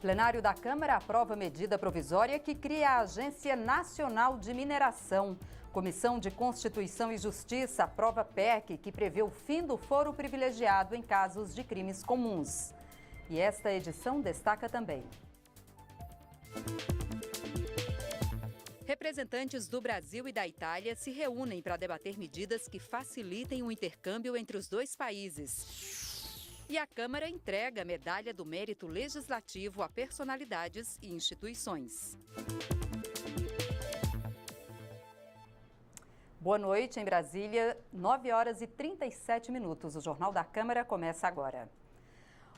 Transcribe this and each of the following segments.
Plenário da Câmara aprova medida provisória que cria a Agência Nacional de Mineração. Comissão de Constituição e Justiça aprova PEC que prevê o fim do foro privilegiado em casos de crimes comuns. E esta edição destaca também: representantes do Brasil e da Itália se reúnem para debater medidas que facilitem o intercâmbio entre os dois países. E a Câmara entrega a Medalha do Mérito Legislativo a personalidades e instituições. Boa noite em Brasília, 9 horas e 37 minutos. O Jornal da Câmara começa agora.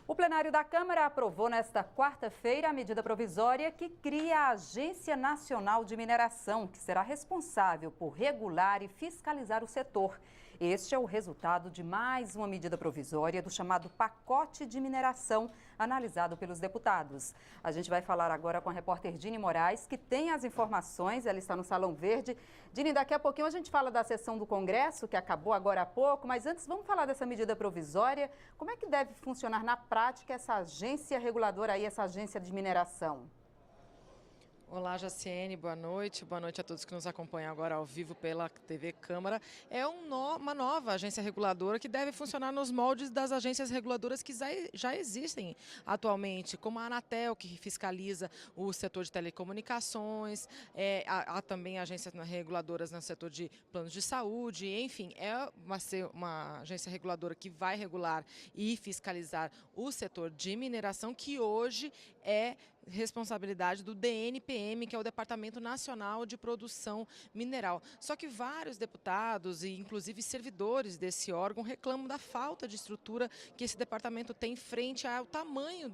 O plenário da Câmara aprovou nesta quarta-feira a medida provisória que cria a Agência Nacional de Mineração, que será responsável por regular e fiscalizar o setor. Este é o resultado de mais uma medida provisória do chamado pacote de mineração, analisado pelos deputados. A gente vai falar agora com a repórter Dini Moraes, que tem as informações, ela está no Salão Verde. Dini, daqui a pouquinho a gente fala da sessão do Congresso, que acabou agora há pouco, mas antes vamos falar dessa medida provisória. Como é que deve funcionar na prática essa agência reguladora aí, essa agência de mineração? Olá, Jaciene, boa noite a todos que nos acompanham agora ao vivo pela TV Câmara. É uma nova agência reguladora que deve funcionar nos moldes das agências reguladoras que já existem atualmente, como a Anatel, que fiscaliza o setor de telecomunicações, há também agências reguladoras no setor de planos de saúde, enfim, uma agência reguladora que vai regular e fiscalizar o setor de mineração, que hoje é responsabilidade do DNPM, que é o Departamento Nacional de Produção Mineral. Só que vários deputados e inclusive servidores desse órgão reclamam da falta de estrutura que esse departamento tem frente ao tamanho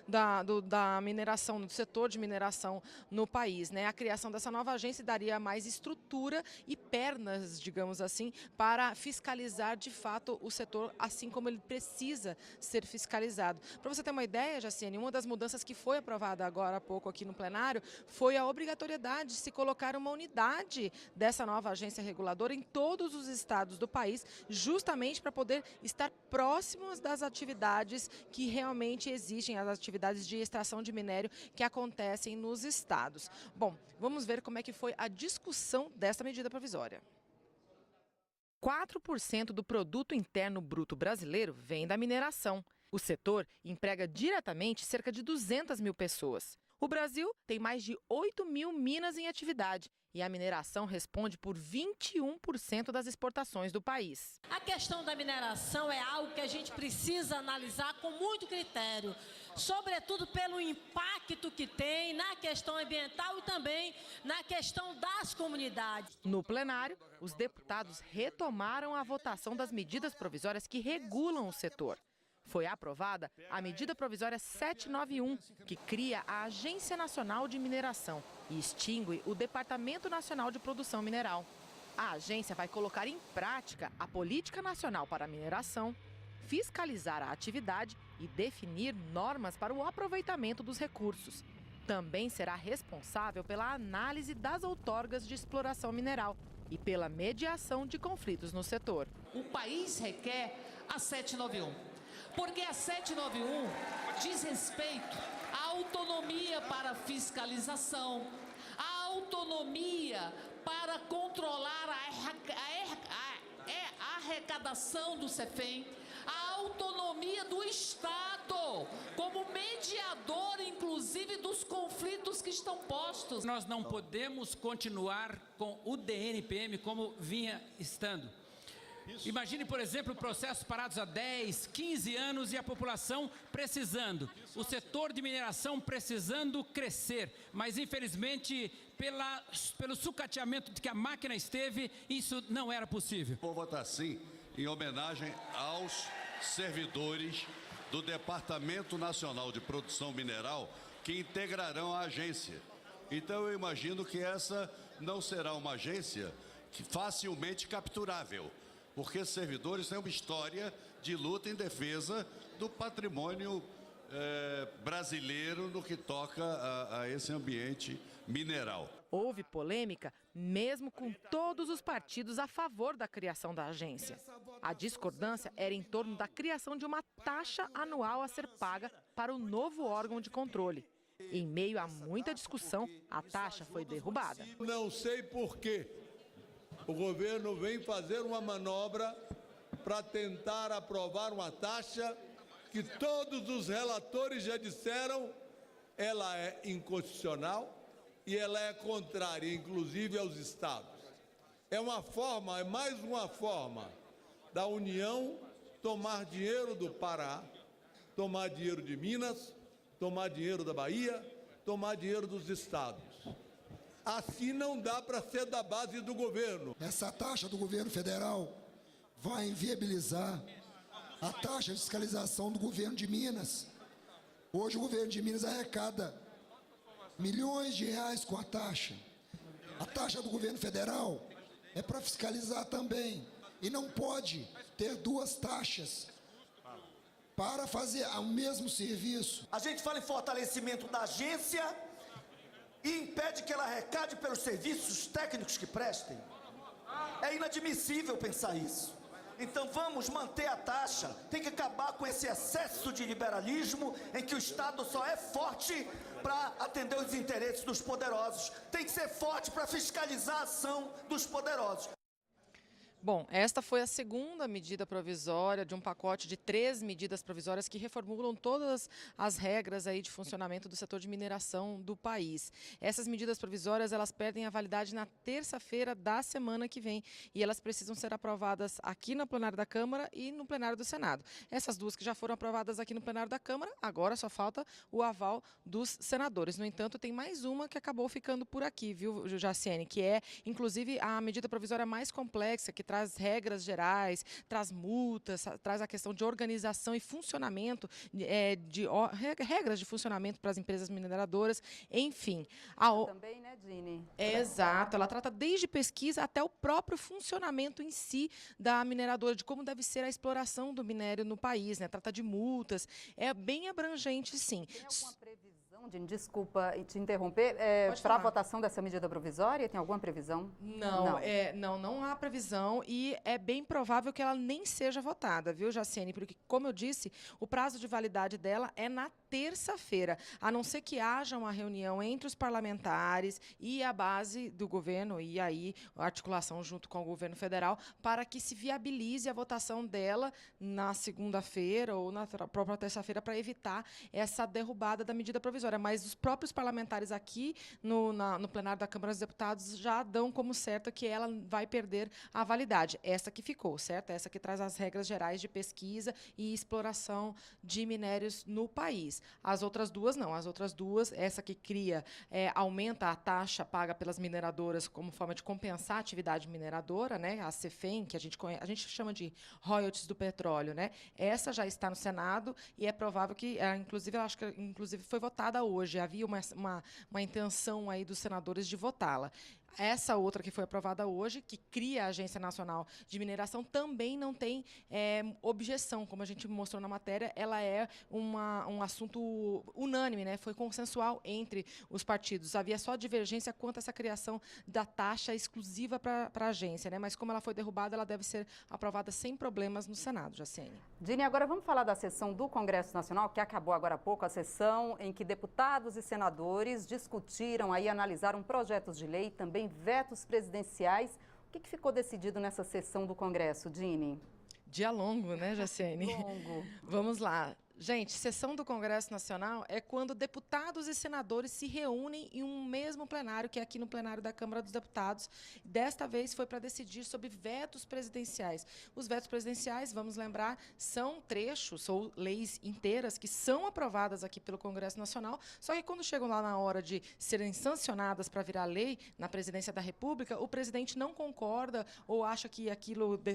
da mineração, do setor de mineração no país, né? A criação dessa nova agência daria mais estrutura e pernas, digamos assim, para fiscalizar de fato o setor, assim como ele precisa ser fiscalizado. Para você ter uma ideia, Jaciene, uma das mudanças que foi aprovada agora há pouco aqui no plenário foi a obrigatoriedade de se colocar uma unidade dessa nova agência reguladora em todos os estados do país, justamente para poder estar próximos das atividades que realmente existem, as atividades de extração de minério que acontecem nos estados. Bom, vamos ver como é que foi a discussão dessa medida provisória. 4% do produto interno bruto brasileiro vem da mineração. O setor emprega diretamente cerca de 200 mil pessoas. O Brasil tem mais de 8 mil minas em atividade e a mineração responde por 21% das exportações do país. A questão da mineração é algo que a gente precisa analisar com muito critério, sobretudo pelo impacto que tem na questão ambiental e também na questão das comunidades. No plenário, os deputados retomaram a votação das medidas provisórias que regulam o setor. Foi aprovada a medida provisória 791, que cria a Agência Nacional de Mineração e extingue o Departamento Nacional de Produção Mineral. A agência vai colocar em prática a Política Nacional para a Mineração, fiscalizar a atividade e definir normas para o aproveitamento dos recursos. Também será responsável pela análise das outorgas de exploração mineral e pela mediação de conflitos no setor. O país requer a 791. Porque a 791 diz respeito à autonomia para fiscalização, à autonomia para controlar a arrecadação do CEFEM, a autonomia do Estado como mediador, inclusive, dos conflitos que estão postos. Nós não podemos continuar com o DNPM como vinha estando. Imagine, por exemplo, processos parados há 10, 15 anos e a população precisando, o setor de mineração precisando crescer, mas infelizmente pelo sucateamento de que a máquina esteve, isso não era possível. Vou votar sim em homenagem aos servidores do Departamento Nacional de Produção Mineral que integrarão a agência. Então eu imagino que essa não será uma agência facilmente capturável, porque servidores têm uma história de luta em defesa do patrimônio brasileiro no que toca a esse ambiente mineral. Houve polêmica mesmo com todos os partidos a favor da criação da agência. A discordância era em torno da criação de uma taxa anual a ser paga para o novo órgão de controle. Em meio a muita discussão, a taxa foi derrubada. Não sei por que o governo vem fazer uma manobra para tentar aprovar uma taxa que todos os relatores já disseram ela é inconstitucional e ela é contrária, inclusive, aos estados. É mais uma forma da União tomar dinheiro do Pará, tomar dinheiro de Minas, tomar dinheiro da Bahia, tomar dinheiro dos estados. Assim não dá para ser da base do governo. Essa taxa do governo federal vai inviabilizar a taxa de fiscalização do governo de Minas. Hoje o governo de Minas arrecada milhões de reais com a taxa. A taxa do governo federal é para fiscalizar também. E não pode ter duas taxas para fazer o mesmo serviço. A gente fala em fortalecimento da agência e impede que ela arrecade pelos serviços técnicos que prestem. É inadmissível pensar isso. Então vamos manter a taxa, tem que acabar com esse excesso de liberalismo em que o Estado só é forte para atender os interesses dos poderosos. Tem que ser forte para fiscalizar a ação dos poderosos. Bom, esta foi a segunda medida provisória de um pacote de 3 medidas provisórias que reformulam todas as regras aí de funcionamento do setor de mineração do país. Essas medidas provisórias, elas perdem a validade na terça-feira da semana que vem e elas precisam ser aprovadas aqui no plenário da Câmara e no plenário do Senado. Essas duas que já foram aprovadas aqui no plenário da Câmara, agora só falta o aval dos senadores. No entanto, tem mais uma que acabou ficando por aqui, viu, Jaciene, que é, inclusive, a medida provisória mais complexa, que traz regras gerais, traz multas, traz a questão de organização e funcionamento, regras de funcionamento para as empresas mineradoras, enfim. Também, né, Dini? Exato, ela trata desde pesquisa até o próprio funcionamento em si da mineradora, de como deve ser a exploração do minério no país, né? Trata de multas, é bem abrangente, sim. Tem alguma previsão, Dini, desculpa te interromper, para a votação dessa medida provisória? Tem alguma previsão? Não há previsão e é bem provável que ela nem seja votada, viu, Jaciene? Porque, como eu disse, o prazo de validade dela é na terça-feira, a não ser que haja uma reunião entre os parlamentares e a base do governo, e aí a articulação junto com o governo federal, para que se viabilize a votação dela na segunda-feira ou na própria terça-feira, para evitar essa derrubada da medida provisória. Mas os próprios parlamentares aqui no plenário da Câmara dos Deputados já dão como certo que ela vai perder a validade. Essa que ficou, certo? Essa que traz as regras gerais de pesquisa e exploração de minérios no país. As outras duas não. As outras duas, essa que aumenta a taxa paga pelas mineradoras como forma de compensar a atividade mineradora, né? A CEFEM, que a gente chama de royalties do petróleo, né? Essa já está no Senado e é provável que, inclusive, eu acho que foi votada hoje. Havia uma intenção aí dos senadores de votá-la. Essa outra que foi aprovada hoje, que cria a Agência Nacional de Mineração, também não tem objeção. Como a gente mostrou na matéria, ela é um assunto unânime, né? Foi consensual entre os partidos. Havia só divergência quanto a essa criação da taxa exclusiva para a agência, né? Mas como ela foi derrubada, ela deve ser aprovada sem problemas no Senado, Jaciene. Dini, agora vamos falar da sessão do Congresso Nacional, que acabou agora há pouco, a sessão em que deputados e senadores discutiram e analisaram projetos de lei, também vetos presidenciais. O que ficou decidido nessa sessão do Congresso, Dini? Dia longo, né, Jaciene? Longo. Vamos lá. Gente, sessão do Congresso Nacional é quando deputados e senadores se reúnem em um mesmo plenário, que é aqui no plenário da Câmara dos Deputados. Desta vez foi para decidir sobre vetos presidenciais. Os vetos presidenciais, vamos lembrar, são trechos ou leis inteiras que são aprovadas aqui pelo Congresso Nacional, só que quando chegam lá na hora de serem sancionadas para virar lei na presidência da República, o presidente não concorda ou acha que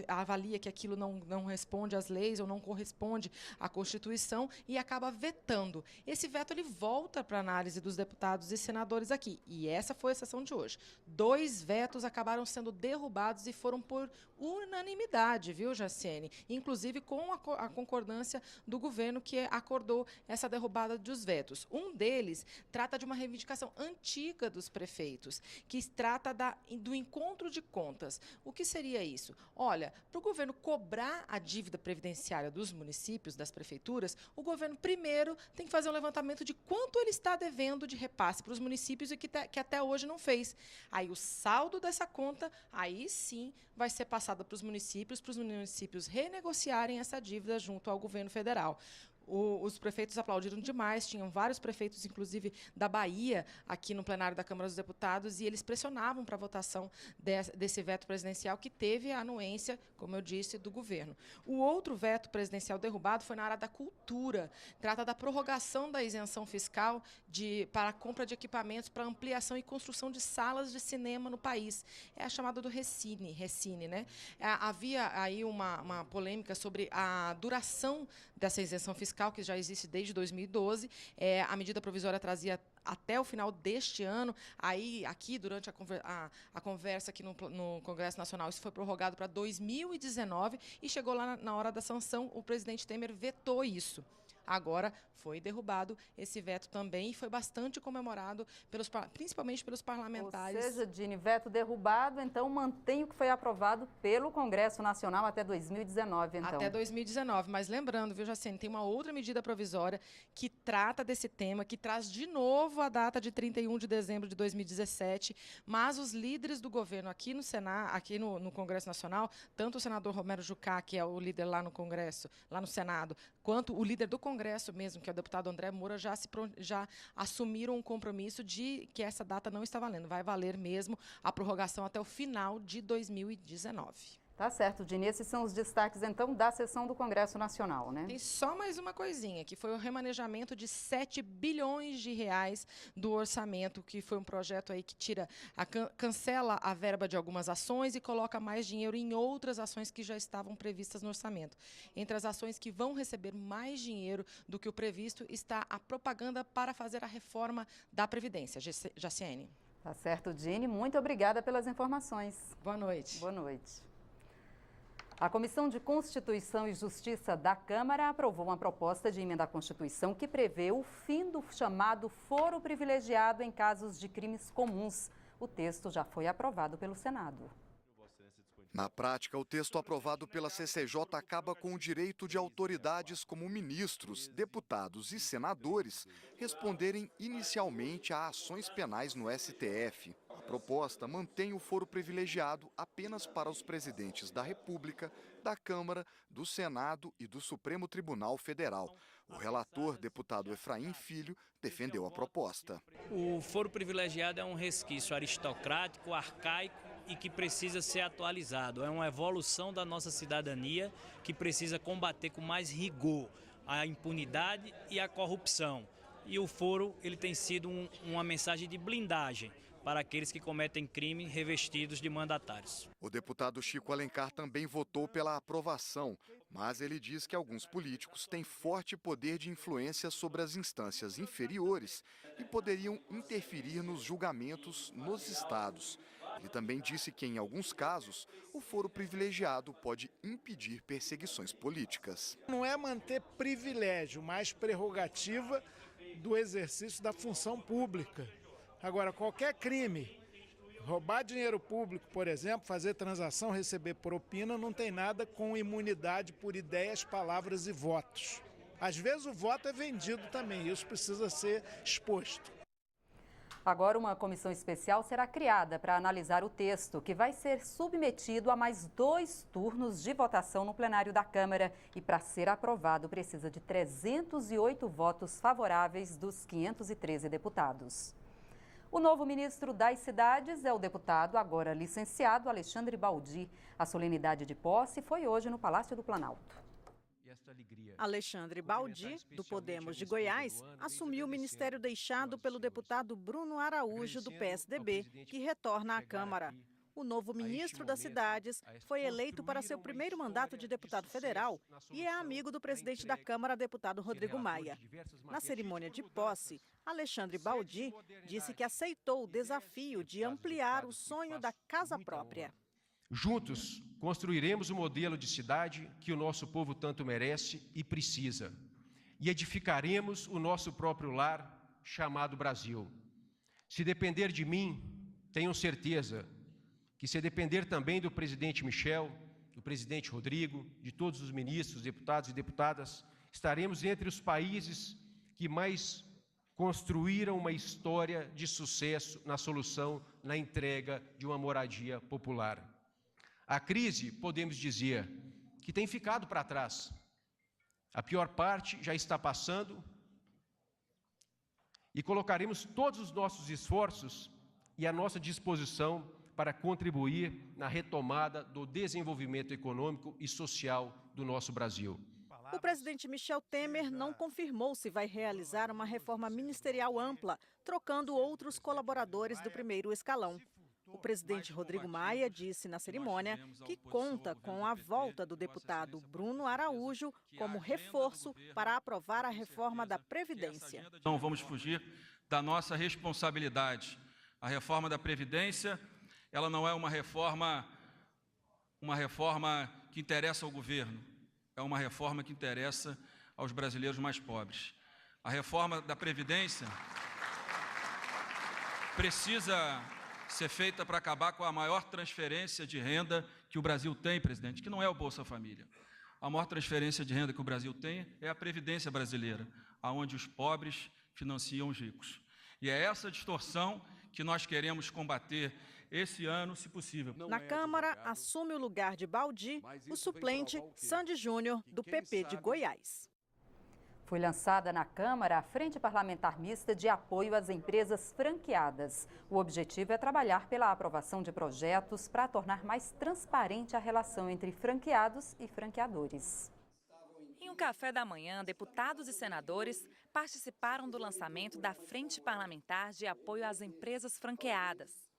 avalia que aquilo não responde às leis ou não corresponde à Constituição, e acaba vetando. Esse veto ele volta para a análise dos deputados e senadores aqui. E essa foi a sessão de hoje. 2 vetos acabaram sendo derrubados e foram por unanimidade, viu, Jaciene? Inclusive com a concordância do governo, que acordou essa derrubada dos vetos. Um deles trata de uma reivindicação antiga dos prefeitos, que trata do encontro de contas. O que seria isso? Olha, para o governo cobrar a dívida previdenciária dos municípios, das prefeituras, O governo, primeiro, tem que fazer um levantamento de quanto ele está devendo de repasse para os municípios e que até hoje não fez. Aí o saldo dessa conta, aí sim, vai ser passado para os municípios renegociarem essa dívida junto ao governo federal. Os prefeitos aplaudiram demais, tinham vários prefeitos, inclusive da Bahia, aqui no plenário da Câmara dos Deputados, e eles pressionavam para a votação desse veto presidencial, que teve a anuência, como eu disse, do governo. O outro veto presidencial derrubado foi na área da cultura. Trata da prorrogação da isenção fiscal para a compra de equipamentos para ampliação e construção de salas de cinema no país. É a chamada do Recine, né? Havia aí uma polêmica sobre a duração dessa isenção fiscal, que já existe desde 2012. A medida provisória trazia até o final deste ano. Aí, aqui, durante a conversa aqui no Congresso Nacional, isso foi prorrogado para 2019 e chegou lá na hora da sanção, o presidente Temer vetou isso. Agora foi derrubado esse veto também e foi bastante comemorado, principalmente pelos parlamentares. Ou seja, Dini, veto derrubado, então mantém o que foi aprovado pelo Congresso Nacional até 2019. Então. Até 2019, mas lembrando, viu, Jacene, tem uma outra medida provisória que trata desse tema, que traz de novo a data de 31 de dezembro de 2017, mas os líderes do governo aqui no Senado, aqui no Congresso Nacional, tanto o senador Romero Jucá, que é o líder lá no Congresso, lá no Senado, quanto o líder do Congresso mesmo, que é o deputado André Moura, já assumiram um compromisso de que essa data não está valendo. Vai valer mesmo a prorrogação até o final de 2019. Tá certo, Dini. Esses são os destaques, então, da sessão do Congresso Nacional, né? Tem só mais uma coisinha, que foi o remanejamento de 7 bilhões de reais do orçamento, que foi um projeto aí que cancela a verba de algumas ações e coloca mais dinheiro em outras ações que já estavam previstas no orçamento. Entre as ações que vão receber mais dinheiro do que o previsto está a propaganda para fazer a reforma da Previdência. Jaciene. Tá certo, Dini. Muito obrigada pelas informações. Boa noite. Boa noite. A Comissão de Constituição e Justiça da Câmara aprovou uma proposta de emenda à Constituição que prevê o fim do chamado foro privilegiado em casos de crimes comuns. O texto já foi aprovado pelo Senado. Na prática, o texto aprovado pela CCJ acaba com o direito de autoridades como ministros, deputados e senadores responderem inicialmente a ações penais no STF. A proposta mantém o foro privilegiado apenas para os presidentes da República, da Câmara, do Senado e do Supremo Tribunal Federal. O relator, deputado Efraim Filho, defendeu a proposta. O foro privilegiado é um resquício aristocrático, arcaico e que precisa ser atualizado. É uma evolução da nossa cidadania que precisa combater com mais rigor a impunidade e a corrupção. E o foro ele tem sido uma mensagem de blindagem para aqueles que cometem crime revestidos de mandatários. O deputado Chico Alencar também votou pela aprovação, mas ele diz que alguns políticos têm forte poder de influência sobre as instâncias inferiores e poderiam interferir nos julgamentos nos estados. Ele também disse que, em alguns casos, o foro privilegiado pode impedir perseguições políticas. Não é manter privilégio, mas prerrogativa do exercício da função pública. Agora, qualquer crime, roubar dinheiro público, por exemplo, fazer transação, receber propina, não tem nada com imunidade por ideias, palavras e votos. Às vezes o voto é vendido também, isso precisa ser exposto. Agora, uma comissão especial será criada para analisar o texto, que vai ser submetido a mais 2 turnos de votação no plenário da Câmara. E para ser aprovado, precisa de 308 votos favoráveis dos 513 deputados. O novo ministro das Cidades é o deputado, agora licenciado, Alexandre Baldi. A solenidade de posse foi hoje no Palácio do Planalto. Alexandre Baldi, do Podemos de Goiás, assumiu o ministério deixado pelo deputado Bruno Araújo, do PSDB, que retorna à Câmara. O novo ministro das Cidades foi eleito para seu primeiro mandato de deputado federal e é amigo do presidente da Câmara, deputado Rodrigo Maia. Na cerimônia de posse, Alexandre Baldi disse que aceitou o desafio de ampliar o sonho da casa própria. Juntos, construiremos o modelo de cidade que o nosso povo tanto merece e precisa. E edificaremos o nosso próprio lar, chamado Brasil. Se depender de mim, tenham certeza que se depender também do presidente Michel, do presidente Rodrigo, de todos os ministros, deputados e deputadas, estaremos entre os países que mais construíram uma história de sucesso na solução, na entrega de uma moradia popular. A crise, podemos dizer, que tem ficado para trás. A pior parte já está passando e colocaremos todos os nossos esforços e a nossa disposição para contribuir na retomada do desenvolvimento econômico e social do nosso Brasil. O presidente Michel Temer não confirmou se vai realizar uma reforma ministerial ampla, trocando outros colaboradores do primeiro escalão. O presidente Rodrigo Maia disse na cerimônia que conta com a volta do deputado Bruno Araújo como reforço para aprovar a reforma da Previdência. Não vamos fugir da nossa responsabilidade. A reforma da Previdência, ela não é uma reforma que interessa ao governo. É uma reforma que interessa aos brasileiros mais pobres. A reforma da Previdência precisa ser feita para acabar com a maior transferência de renda que o Brasil tem, presidente, que não é o Bolsa Família. A maior transferência de renda que o Brasil tem é a Previdência brasileira, onde os pobres financiam os ricos. E é essa distorção que nós queremos combater esse ano, se possível. Na Câmara, assume o lugar de Baldi o suplente Sandy Júnior, do PP de Goiás. Foi lançada na Câmara a Frente Parlamentar Mista de Apoio às Empresas Franqueadas. O objetivo é trabalhar pela aprovação de projetos para tornar mais transparente a relação entre franqueados e franqueadores. Em um café da manhã, deputados e senadores participaram do lançamento da Frente Parlamentar de Apoio às Empresas Franqueadas.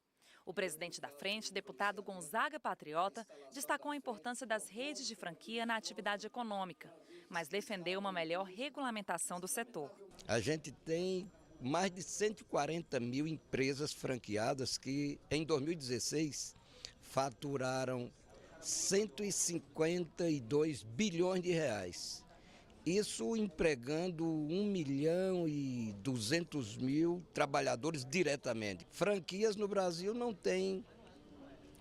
O presidente da frente, deputado Gonzaga Patriota, destacou a importância das redes de franquia na atividade econômica, mas defendeu uma melhor regulamentação do setor. A gente tem mais de 140 mil empresas franqueadas que, em 2016, faturaram 152 bilhões de reais. Isso empregando 1.200.000 trabalhadores diretamente. Franquias no Brasil não têm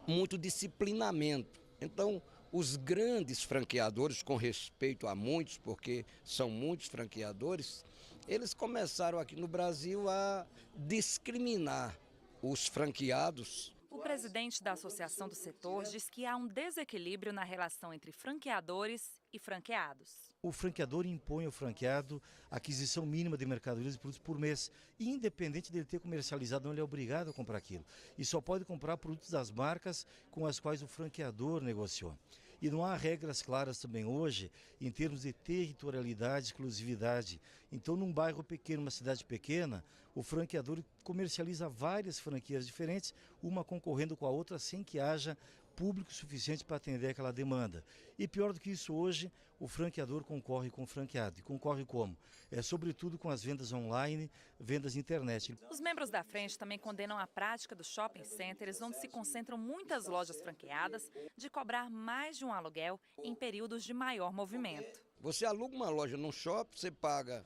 muito disciplinamento. Então, os grandes franqueadores, com respeito a muitos, porque são muitos franqueadores, eles começaram aqui no Brasil a discriminar os franqueados. O presidente da Associação do Setor diz que há um desequilíbrio na relação entre franqueadores e franqueados. O franqueador impõe ao franqueado a aquisição mínima de mercadorias e produtos por mês. E independente dele ter comercializado, não ele é obrigado a comprar aquilo. E só pode comprar produtos das marcas com as quais o franqueador negociou. E não há regras claras também hoje em termos de territorialidade, exclusividade. Então, num bairro pequeno, uma cidade pequena, o franqueador comercializa várias franquias diferentes, uma concorrendo com a outra sem que haja público suficiente para atender aquela demanda. E pior do que isso, hoje o franqueador concorre com o franqueado. E concorre como? Sobretudo com as vendas online, vendas internet. Os membros da frente também condenam a prática dos shopping centers, onde se concentram muitas lojas franqueadas, de cobrar mais de um aluguel em períodos de maior movimento. Você aluga uma loja num shopping, você paga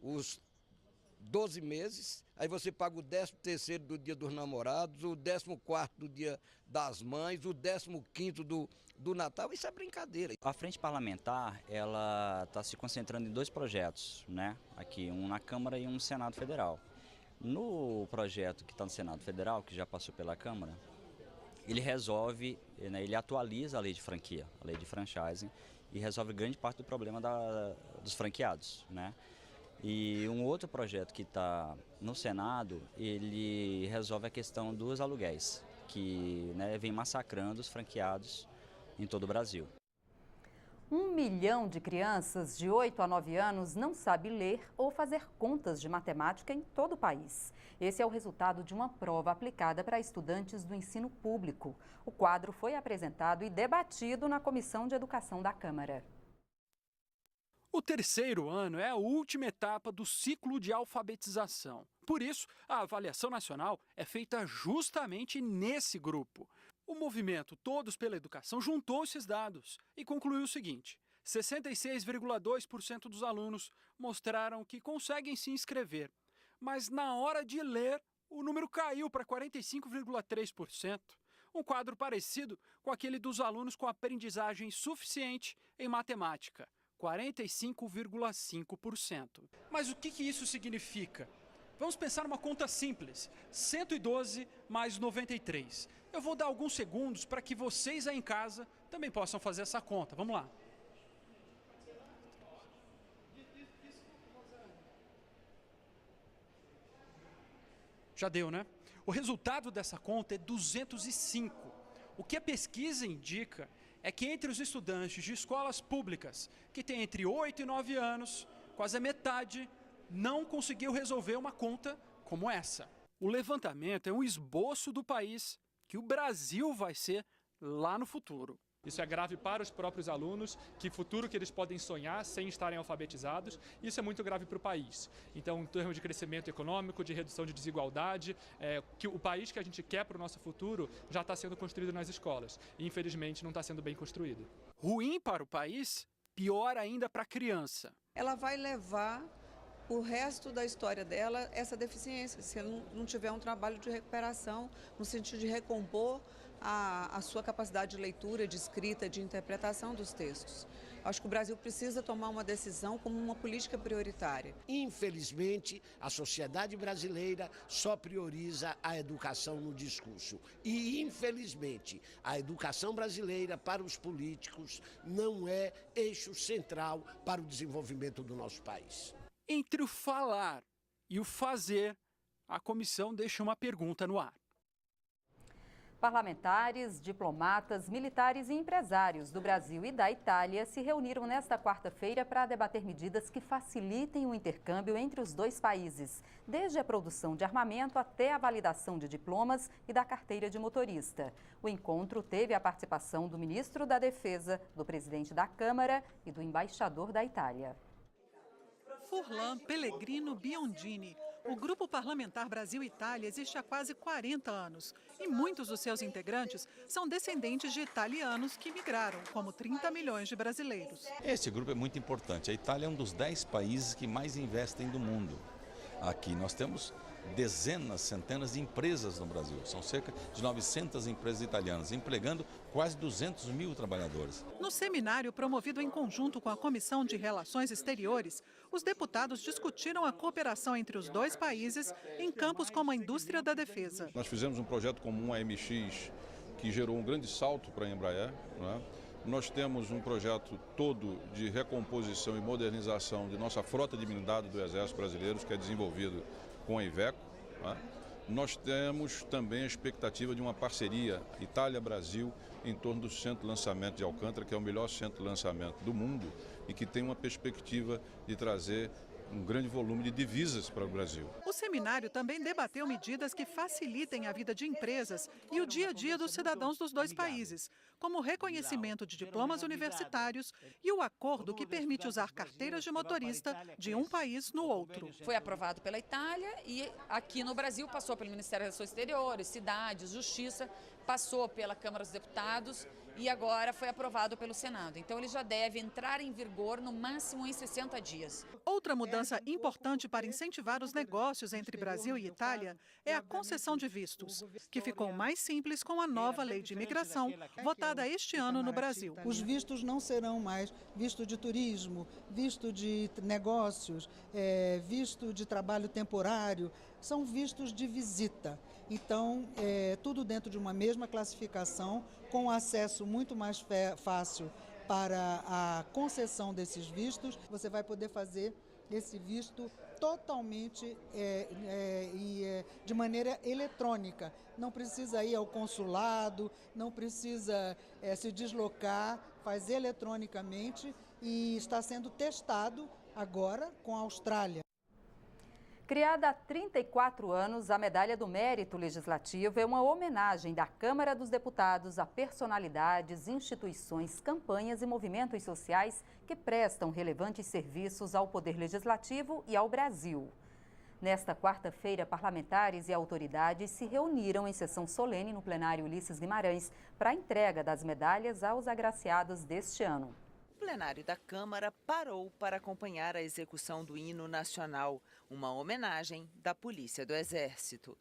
os 12 meses, aí você paga o 13º do dia dos namorados, o 14º do dia das mães, o 15º do Natal. Isso é brincadeira. A Frente Parlamentar, ela está se concentrando em dois projetos, né? Aqui, um na Câmara e um no Senado Federal. No projeto que está no Senado Federal, que já passou pela Câmara, ele resolve, né, ele atualiza a lei de franquia, a lei de franchising, e resolve grande parte do problema dos franqueados, né? E um outro projeto que está no Senado, ele resolve a questão dos aluguéis, que, né, vem massacrando os franqueados em todo o Brasil. 1 milhão de crianças de 8 a 9 anos não sabe ler ou fazer contas de matemática em todo o país. Esse é o resultado de uma prova aplicada para estudantes do ensino público. O quadro foi apresentado e debatido na Comissão de Educação da Câmara. O terceiro ano é a última etapa do ciclo de alfabetização. Por isso, a avaliação nacional é feita justamente nesse grupo. O movimento Todos pela Educação juntou esses dados e concluiu o seguinte: 66,2% dos alunos mostraram que conseguem se inscrever, mas na hora de ler, o número caiu para 45,3%. Um quadro parecido com aquele dos alunos com aprendizagem suficiente em matemática, 45,5%. Mas o que isso significa? Vamos pensar numa conta simples, 112 mais 93. Eu vou dar alguns segundos para que vocês aí em casa também possam fazer essa conta. Vamos lá. Já deu, né? O resultado dessa conta é 205. O que a pesquisa indica é que entre os estudantes de escolas públicas que têm entre 8 e 9 anos, quase a metade não conseguiu resolver uma conta como essa. O levantamento é um esboço do país que o Brasil vai ser lá no futuro. Isso é grave para os próprios alunos, que futuro que eles podem sonhar sem estarem alfabetizados. Isso é muito grave para o país. Então, em termos de crescimento econômico, de redução de desigualdade, que o país que a gente quer para o nosso futuro já está sendo construído nas escolas. E, infelizmente, não está sendo bem construído. Ruim para o país, pior ainda para a criança. Ela vai levar o resto da história dela essa deficiência, se ela não tiver um trabalho de recuperação, no sentido de recompor a sua capacidade de leitura, de escrita, de interpretação dos textos. Acho que o Brasil precisa tomar uma decisão como uma política prioritária. Infelizmente, a sociedade brasileira só prioriza a educação no discurso. E, infelizmente, a educação brasileira para os políticos não é eixo central para o desenvolvimento do nosso país. Entre o falar e o fazer, a comissão deixa uma pergunta no ar. Parlamentares, diplomatas, militares e empresários do Brasil e da Itália se reuniram nesta quarta-feira para debater medidas que facilitem o intercâmbio entre os dois países, desde a produção de armamento até a validação de diplomas e da carteira de motorista. O encontro teve a participação do ministro da Defesa, do presidente da Câmara e do embaixador da Itália. Furlan Pellegrino Biondini. O Grupo Parlamentar Brasil-Itália existe há quase 40 anos e muitos dos seus integrantes são descendentes de italianos que migraram, como 30 milhões de brasileiros. Esse grupo é muito importante. A Itália é um dos 10 países que mais investem do mundo. Aqui nós temos dezenas, centenas de empresas no Brasil. São cerca de 900 empresas italianas, empregando quase 200 mil trabalhadores. No seminário promovido em conjunto com a Comissão de Relações Exteriores, os deputados discutiram a cooperação entre os dois países em campos como a indústria da defesa. Nós fizemos um projeto comum, a MX, que gerou um grande salto para a Embraer, né? Nós temos um projeto todo de recomposição e modernização de nossa frota de blindado do Exército Brasileiro, que é desenvolvido com a Iveco. Né? Nós temos também a expectativa de uma parceria Itália-Brasil em torno do centro de lançamento de Alcântara, que é o melhor centro de lançamento do mundo e que tem uma perspectiva de trazer um grande volume de divisas para o Brasil. O seminário também debateu medidas que facilitem a vida de empresas e o dia a dia dos cidadãos dos dois países, como o reconhecimento de diplomas universitários e o acordo que permite usar carteiras de motorista de um país no outro. Foi aprovado pela Itália e aqui no Brasil passou pelo Ministério das Relações Exteriores, Cidades, Justiça, passou pela Câmara dos Deputados e agora foi aprovado pelo Senado. Então ele já deve entrar em vigor no máximo em 60 dias. Outra mudança importante para incentivar os negócios entre Brasil e Itália é a concessão de vistos, que ficou mais simples com a nova lei de imigração, votada este ano no Brasil. Os vistos não serão mais visto de turismo, visto de negócios, visto de trabalho temporário, são vistos de visita. Então, tudo dentro de uma mesma classificação, com acesso muito mais fácil para a concessão desses vistos. Você vai poder fazer esse visto totalmente de maneira eletrônica. Não precisa ir ao consulado, não precisa se deslocar, faz eletronicamente e está sendo testado agora com a Austrália. Criada há 34 anos, a Medalha do Mérito Legislativo é uma homenagem da Câmara dos Deputados a personalidades, instituições, campanhas e movimentos sociais que prestam relevantes serviços ao Poder Legislativo e ao Brasil. Nesta quarta-feira, parlamentares e autoridades se reuniram em sessão solene no plenário Ulisses Guimarães para a entrega das medalhas aos agraciados deste ano. O plenário da Câmara parou para acompanhar a execução do hino nacional, uma homenagem da Polícia do Exército.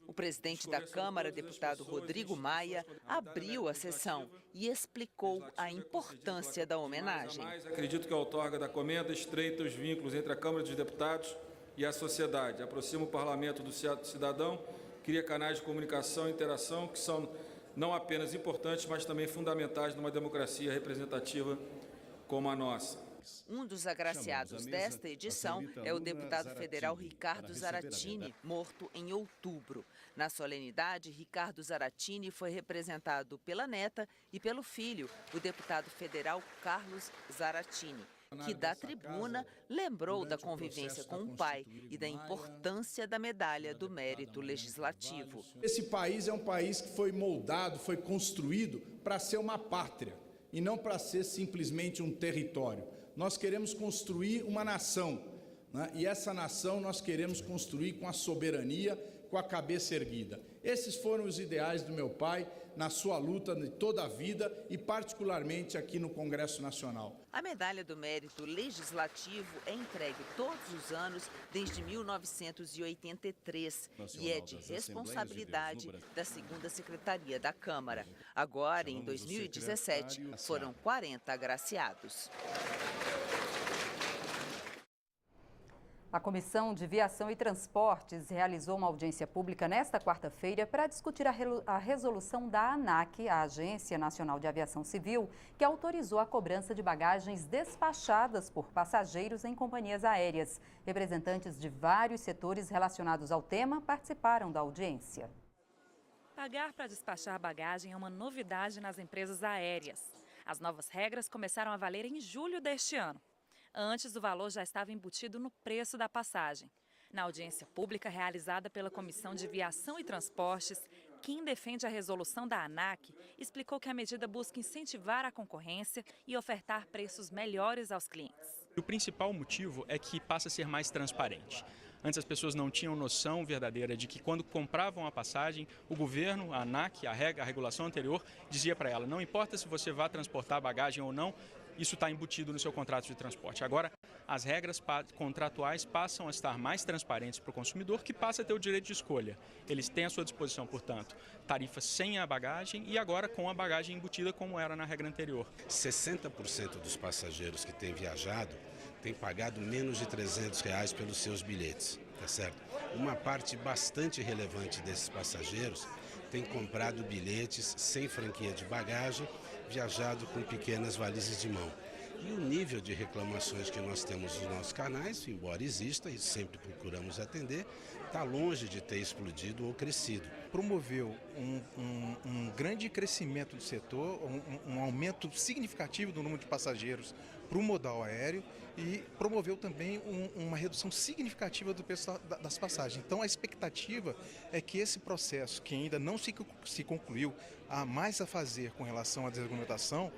O presidente da Câmara, deputado Rodrigo Maia, abriu a sessão e explicou a importância da homenagem. Acredito que a outorga da Comenda estreita os vínculos entre a Câmara dos Deputados e a sociedade, aproxima o parlamento do cidadão, cria canais de comunicação e interação que são não apenas importantes, mas também fundamentais numa democracia representativa como a nossa. Um dos agraciados desta edição é o deputado federal Ricardo Zaratini, morto em outubro. Na solenidade, Ricardo Zaratini foi representado pela neta e pelo filho, o deputado federal Carlos Zaratini, que da tribuna lembrou da convivência com o pai e da importância da medalha do mérito legislativo. Esse país é um país que foi moldado, foi construído para ser uma pátria e não para ser simplesmente um território. Nós queremos construir uma nação, né? E essa nação nós queremos construir com a soberania, com a cabeça erguida. Esses foram os ideais do meu pai na sua luta de toda a vida e particularmente aqui no Congresso Nacional. A medalha do mérito legislativo é entregue todos os anos desde 1983 e é de responsabilidade da 2ª Secretaria da Câmara. Agora, em 2017, foram 40 agraciados. A Comissão de Viação e Transportes realizou uma audiência pública nesta quarta-feira para discutir a resolução da ANAC, a Agência Nacional de Aviação Civil, que autorizou a cobrança de bagagens despachadas por passageiros em companhias aéreas. Representantes de vários setores relacionados ao tema participaram da audiência. Pagar para despachar bagagem é uma novidade nas empresas aéreas. As novas regras começaram a valer em julho deste ano. Antes, o valor já estava embutido no preço da passagem. Na audiência pública realizada pela Comissão de Viação e Transportes, quem defende a resolução da ANAC explicou que a medida busca incentivar a concorrência e ofertar preços melhores aos clientes. O principal motivo é que passa a ser mais transparente. Antes as pessoas não tinham noção verdadeira de que quando compravam a passagem, o governo, a ANAC, a regulação anterior, dizia para ela, não importa se você vai transportar bagagem ou não, isso está embutido no seu contrato de transporte. Agora, as regras contratuais passam a estar mais transparentes para o consumidor, que passa a ter o direito de escolha. Eles têm à sua disposição, portanto, tarifas sem a bagagem e agora com a bagagem embutida, como era na regra anterior. 60% dos passageiros que têm viajado têm pagado menos de R$300 pelos seus bilhetes, tá certo? Uma parte bastante relevante desses passageiros tem comprado bilhetes sem franquia de bagagem, viajado com pequenas valizes de mão. E o nível de reclamações que nós temos nos nossos canais, embora exista e sempre procuramos atender, está longe de ter explodido ou crescido. Promoveu um grande crescimento do setor, um aumento significativo do número de passageiros para o modal aéreo e promoveu também uma redução significativa do preço das passagens. Então a expectativa é que esse processo, que ainda não se concluiu, há mais a fazer com relação à desregulamentação,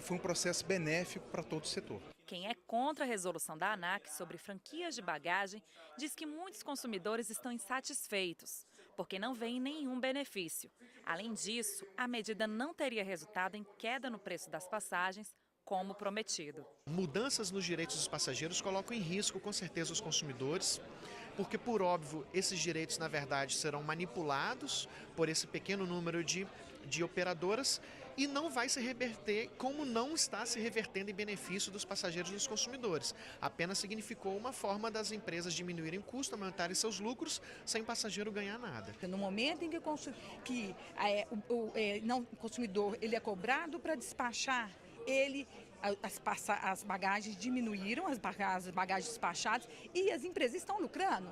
foi um processo benéfico para todo o setor. Quem é contra a resolução da ANAC sobre franquias de bagagem diz que muitos consumidores estão insatisfeitos, porque não veem nenhum benefício. Além disso, a medida não teria resultado em queda no preço das passagens, como prometido. Mudanças nos direitos dos passageiros colocam em risco, com certeza, os consumidores, porque, por óbvio, esses direitos, na verdade, serão manipulados por esse pequeno número de operadoras e não vai se reverter, como não está se revertendo em benefício dos passageiros e dos consumidores. Apenas significou uma forma das empresas diminuírem o custo, aumentarem seus lucros, sem o passageiro ganhar nada. No momento em que o consumidor ele é cobrado para despachar, as bagagens diminuíram, as bagagens despachadas, e as empresas estão lucrando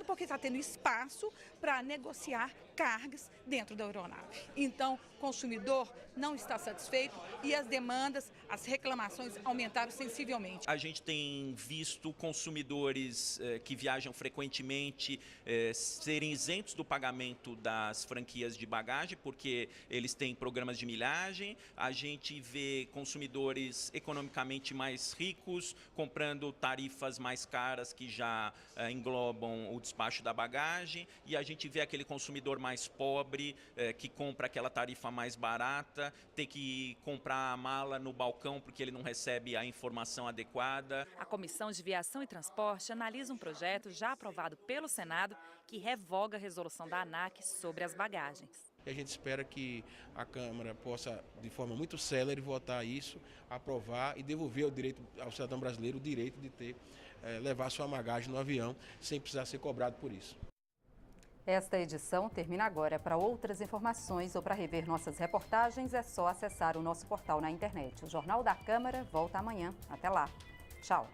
porque está tendo espaço para negociar cargas dentro da aeronave. Então, o consumidor não está satisfeito e as demandas, as reclamações aumentaram sensivelmente. A gente tem visto consumidores que viajam frequentemente serem isentos do pagamento das franquias de bagagem, porque eles têm programas de milhagem. A gente vê consumidores economicamente mais ricos comprando tarifas mais caras que já englobam o despacho da bagagem, e a gente vê aquele consumidor mais pobre que compra aquela tarifa mais barata casa, ter que comprar a mala no balcão porque ele não recebe a informação adequada. A Comissão de Viação e Transporte analisa um projeto já aprovado pelo Senado que revoga a resolução da ANAC sobre as bagagens. E a gente espera que a Câmara possa, de forma muito célere, votar isso, aprovar e devolver ao cidadão brasileiro o direito de levar sua bagagem no avião sem precisar ser cobrado por isso. Esta edição termina agora. Para outras informações ou para rever nossas reportagens, é só acessar o nosso portal na internet. O Jornal da Câmara volta amanhã. Até lá. Tchau.